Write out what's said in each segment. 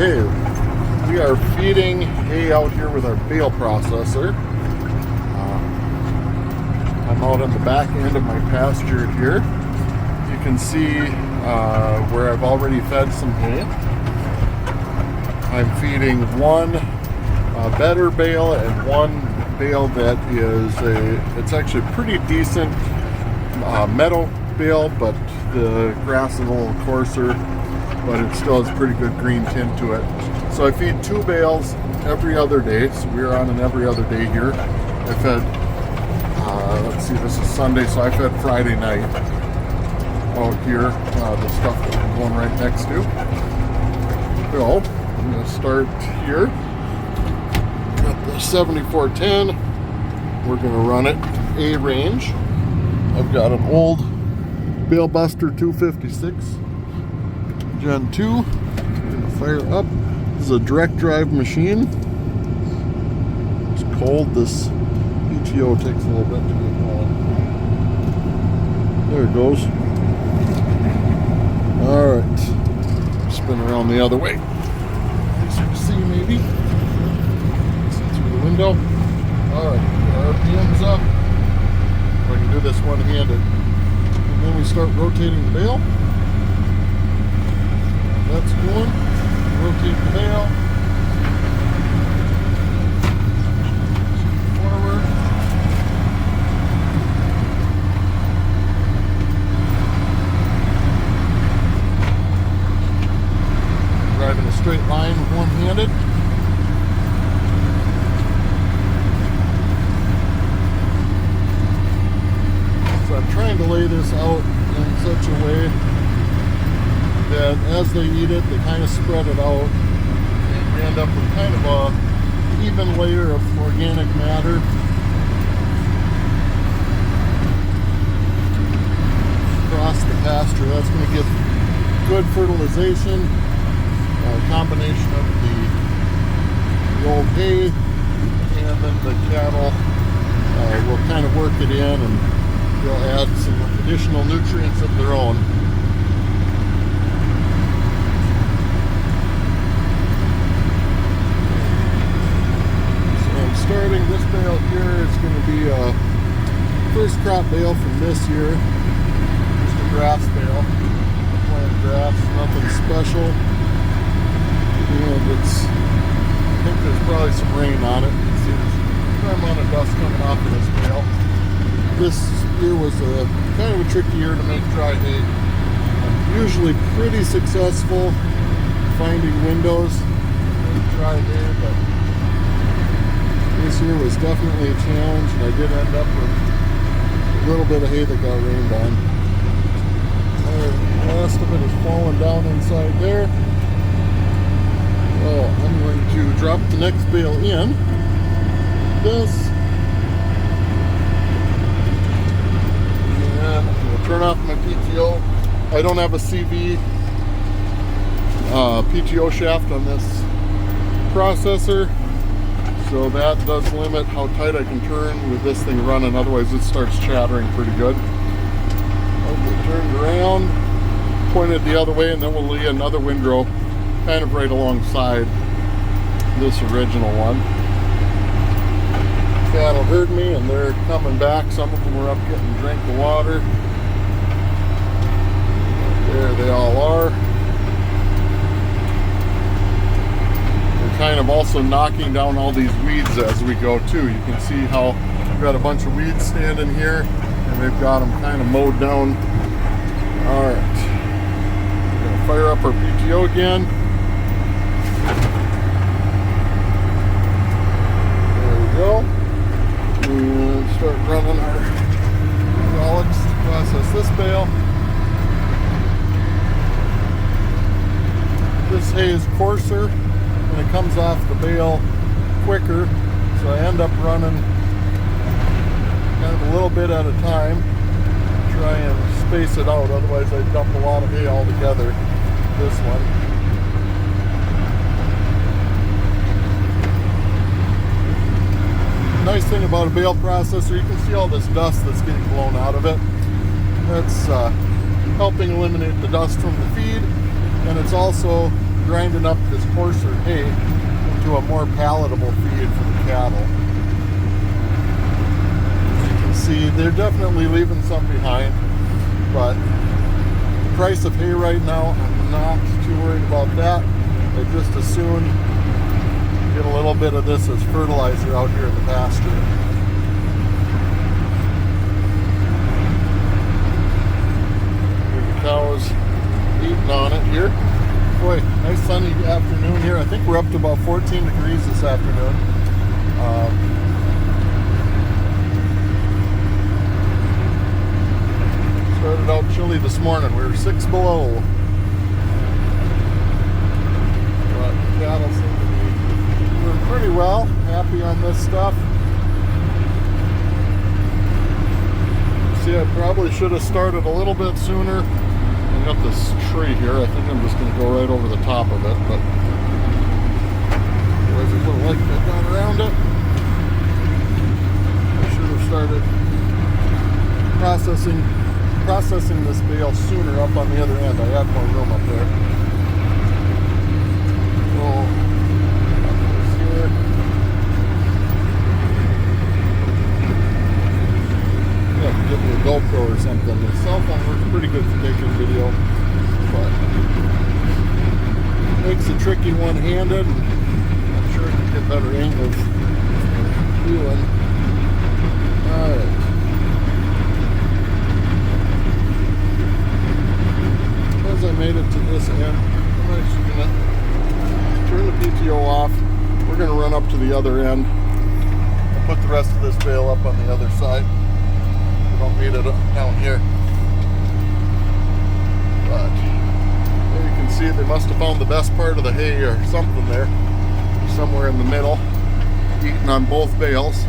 Okay, we are feeding hay out here with our bale processor. I'm out on the back end of my pasture here. You can see where I've already fed some hay. I'm feeding one better bale and one bale that is it's actually pretty decent meadow bale, but the grass is a little coarser, but it still has a pretty good green tint to it. So I feed two bales every other day. So we're on an every other day here. I fed, let's see, this is Sunday, so I fed Friday night out here, the stuff that I'm going right next to. So I'm going to start here at the 7410. We're going to run it A range. I've got an old Haybuster 256 Gen 2. I'm going to fire up. This is a direct drive machine. It's cold. This PTO takes a little bit to get going. There it goes. Alright. Spin around the other way. As you can see, maybe. See through the window. Alright. RPM's up. I can do this one-handed. And then we start rotating the bale. That's going. Rotate the bale. Forward. Drive in a straight line with one-handed. So I'm trying to lay this out in such a way that as they eat it, they kind of spread it out, and we end up with kind of a even layer of organic matter. Across the pasture. That's going to give good fertilization, a combination of the old hay, and then the cattle will kind of work it in, and they'll add some additional nutrients of their own. Starting this bale here, it's going to be a first crop bale from this year. Just a grass bale. Plant grass, nothing special. And it's, I think there's probably some rain on it. You can see there's a fair amount of dust coming off of this bale. This year was a kind of a tricky year to make dry hay. I'm usually pretty successful finding windows in dry hay, but this year was definitely a challenge, and I did end up with a little bit of hay that got rained on. The last of it is falling down inside there. So I'm going to drop the next bale in. This. And we'll turn off my PTO. I don't have a CV PTO shaft on this processor, so that does limit how tight I can turn with this thing running, otherwise it starts chattering pretty good. I'll get turned around, pointed the other way, and then we'll lay another windrow kind of right alongside this original one. Cattle heard me and they're coming back. Some of them were up getting a drink of water. There they all are. Kind of also knocking down all these weeds as we go too. You can see how we've got a bunch of weeds standing here, and they've got them kind of mowed down. All right, we're gonna fire up our PTO again. There we go. And start running our hydraulics to process this bale. This hay is coarser, and it comes off the bale quicker, so I end up running kind of a little bit at a time, try and space it out, otherwise I dump a lot of hay all together. This one. Nice thing about a bale processor, you can see all this dust that's getting blown out of it. That's helping eliminate the dust from the feed, and it's also grinding up this coarser hay into a more palatable feed for the cattle. As you can see, they're definitely leaving some behind, but the price of hay right now, I'm not too worried about that. I just as soon get a little bit of this as fertilizer out here in the pasture. Cows eating on it here. Boy, nice sunny afternoon here. I think we're up to about 14 degrees this afternoon. Started out chilly this morning. We were 6 below. But the cattle seem to be doing pretty well. Happy on this stuff. See, I probably should have started a little bit sooner. I got this tree here. I think I'm just going to go right over the top of it, but otherwise I put a light bit down around it. I should have started processing this bale sooner up on the other end. I had more room up there. So, got this here. Yeah, get me a GoPro or something. The cell phone works pretty good for taking video, but makes it tricky one-handed. I'm sure I can get better angles. Feeling. Alright. As I made it to this end, I'm actually going to turn the PTO off. We're going to run up to the other end and put the rest of this bale up on the other side. Don't need it down here, but there you can see they must have found the best part of the hay or something there, somewhere in the middle, eating on both bales.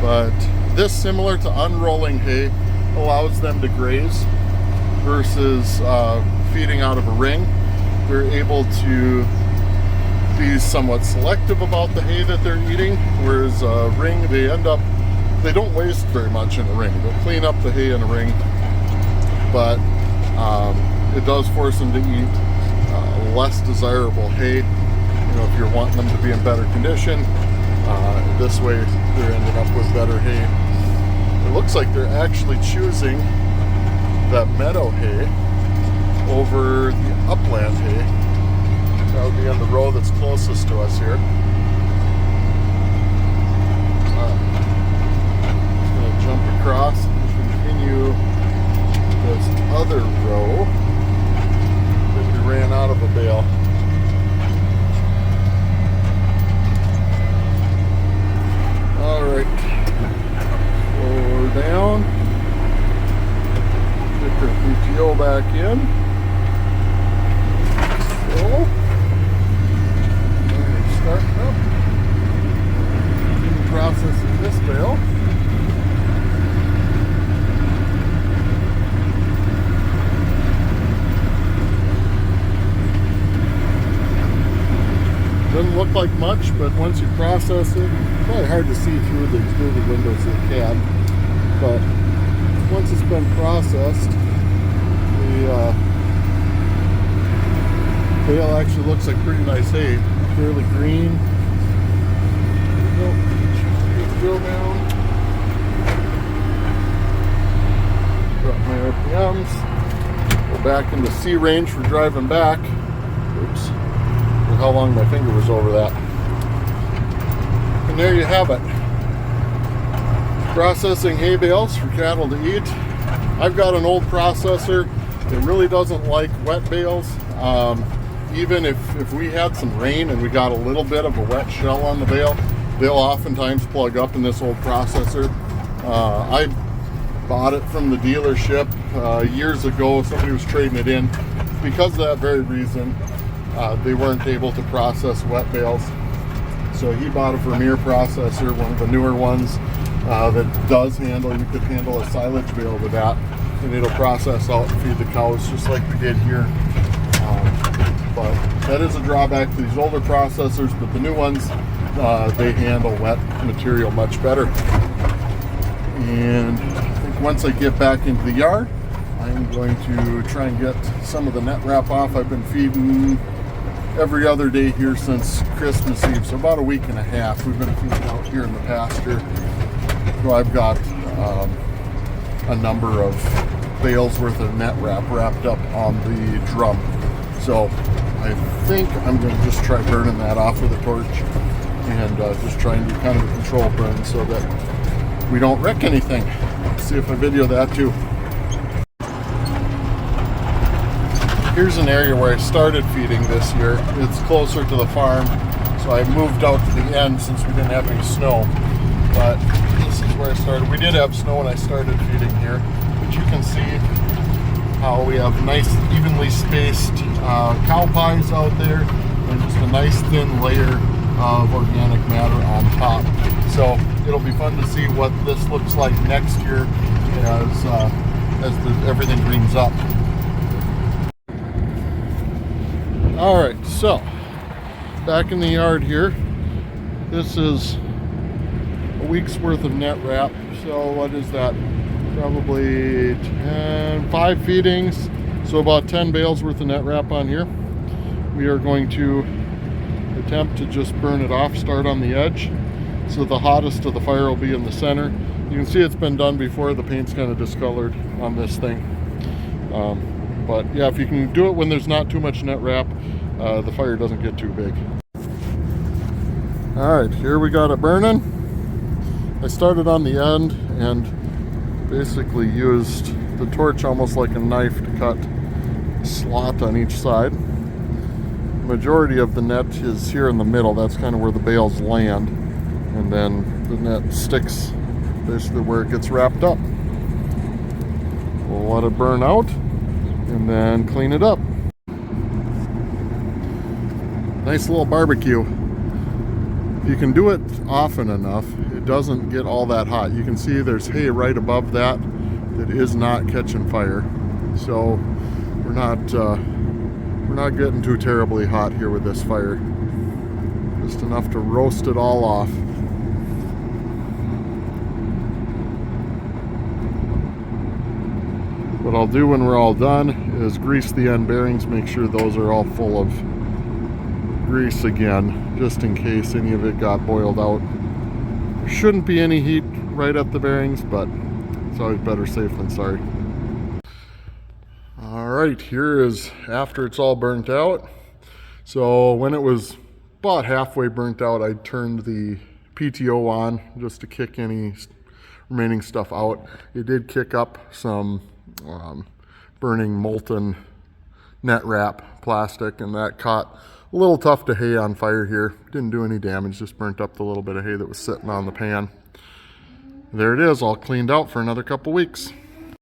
But this, similar to unrolling hay, allows them to graze versus feeding out of a ring. They're able to be somewhat selective about the hay that they're eating, whereas a ring, they don't waste very much in a ring. They'll clean up the hay in a ring, but it does force them to eat less desirable hay. You know, if you're wanting them to be in better condition, this way they're ending up with better hay. It looks like they're actually choosing that meadow hay over the upland hay. That would be on the row that's closest to us here. Jump across and continue this other row that we ran out of a bale. Alright, slow her down, get her PTO back in. So, starting up, processing this bale. Doesn't look like much, but once you process it, it's probably hard to see through the windows of the cab. But once it's been processed, the bale actually looks like pretty nice hay, fairly green. There we go. Drill down. Drop my RPMs. Go back into C range for driving back. Oops. How long my finger was over that. And there you have it. Processing hay bales for cattle to eat. I've got an old processor. It really doesn't like wet bales. Even if we had some rain and we got a little bit of a wet shell on the bale, they'll oftentimes plug up in this old processor. I bought it from the dealership years ago. Somebody was trading it in. Because of that very reason, they weren't able to process wet bales. So he bought a Vermeer processor, one of the newer ones that does handle, you could handle a silage bale with that, and it'll process out and feed the cows just like we did here. But that is a drawback to these older processors, but the new ones, they handle wet material much better. And I think once I get back into the yard, I'm going to try and get some of the net wrap off. I've been feeding every other day here since Christmas Eve, so about a week and a half we've been feeding out here in the pasture. So I've got a number of bales worth of net wrap wrapped up on the drum. So I think I'm going to just try burning that off with a torch and just try and do kind of a control burn so that we don't wreck anything. Let's see if I video that too. Here's an area where I started feeding this year. It's closer to the farm, so I moved out to the end since we didn't have any snow. But this is where I started. We did have snow when I started feeding here, but you can see how we have nice, evenly spaced cow pies out there, and just a nice thin layer of organic matter on top. So it'll be fun to see what this looks like next year as everything greens up. All right, so back in the yard here. This is a week's worth of net wrap. So what is that? Probably 5 feedings. So about 10 bales worth of net wrap on here. We are going to attempt to just burn it off, start on the edge. So the hottest of the fire will be in the center. You can see it's been done before. The paint's kind of discolored on this thing. But yeah, if you can do it when there's not too much net wrap, the fire doesn't get too big. All right, here we got it burning. I started on the end and basically used the torch almost like a knife to cut a slot on each side. The majority of the net is here in the middle. That's kind of where the bales land. And then the net sticks basically where it gets wrapped up. We'll let it burn out and then clean it up. Nice little barbecue. If you can do it often enough, it doesn't get all that hot. You can see there's hay right above that is not catching fire. So we're not getting too terribly hot here with this fire. Just enough to roast it all off. What I'll do when we're all done is grease the end bearings, make sure those are all full of grease again, just in case any of it got boiled out. There shouldn't be any heat right at the bearings, but it's always better safe than sorry. All right, here is after it's all burnt out. So when it was about halfway burnt out, I turned the PTO on just to kick any remaining stuff out. It did kick up some burning molten net wrap plastic, and that caught a little tough to hay on fire here. Didn't do any damage, just burnt up the little bit of hay that was sitting on the pan. There it is, all cleaned out for another couple weeks.